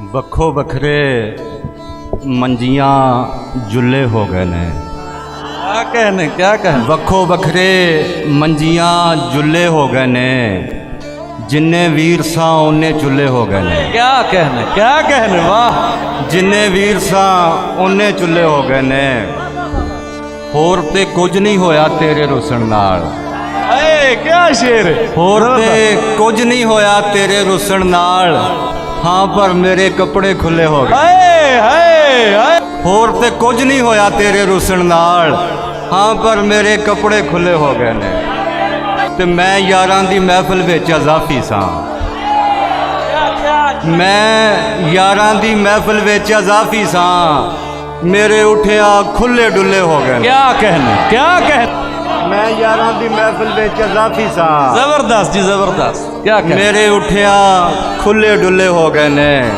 ਵੱਖੋ ਵੱਖਰੇ ਮੰਜੀਆਂ ਜੁੱਲੇ ਹੋ ਗਏ ਨੇ। क्या कहने क्या कहने ਵੱਖੋ ਵੱਖਰੇ ਮੰਜੀਆਂ ਜੁੱਲੇ ਹੋ ਗਏ ਨੇ। ਜਿੰਨੇ ਵੀਰ ਸਾਂ ਉਹਨੇ ਚੁੱਲੇ ਹੋ ਗਏ ਨੇ। क्या कहने वाह ਜਿੰਨੇ ਵੀਰ ਸਾਂ ਉਹਨੇ ਚੁੱਲੇ ਹੋ ਗਏ ਨੇ। ਹੋਰ ਤੇ ਕੁਝ ਨਹੀਂ ਹੋਇਆ ਤੇਰੇ ਰੁੱਸਣ ਨਾਲ। अरे क्या शेर है ਹੋਰ ਤੇ ਕੁਝ ਨਹੀਂ ਹੋਇਆ ਤੇਰੇ ਰੁੱਸਣ ਨਾਲ। ਹਾਂ ਪਰ ਮੇਰੇ ਕੱਪੜੇ ਖੁੱਲੇ ਹੋ ਗਏ। हाय हाय हाय ਹੋਰ ਤੇ ਕੁਝ ਨਹੀਂ ਹੋਇਆ ਤੇਰੇ ਰੁੱਸਣ ਨਾਲ। ਹਾਂ ਪਰ ਮੇਰੇ ਕੱਪੜੇ ਖੁੱਲੇ ਹੋ ਗਏ ਨੇ। ਤੇ ਮੈਂ ਯਾਰਾਂ ਦੀ ਮਹਿਫਿਲ ਵਿੱਚ ਅਜ਼ਾਫੀ ਸਾਂ। ਮੈਂ ਯਾਰਾਂ ਦੀ ਮਹਿਫਿਲ ਵਿੱਚ ਅਜ਼ਾਫੀ ਸਾਂ। ਮੇਰੇ ਉਠਿਆ ਖੁੱਲੇ ਡੁੱਲੇ ਹੋ ਗਏ ਨੇ। क्या कहने ਮੈਂ ਯਾਰਾਂ ਦੀ ਮਹਿਫਿਲ ਵਿੱਚ ਅਜ਼ਾਫੀ ਸਾਂ। जबरदस्त जी जबरदस्त क्या कहने ਮੇਰੇ ਉਠਿਆ ਖੁੱਲੇ ਡੁੱਲੇ ਹੋ ਗਏ ਨੇ।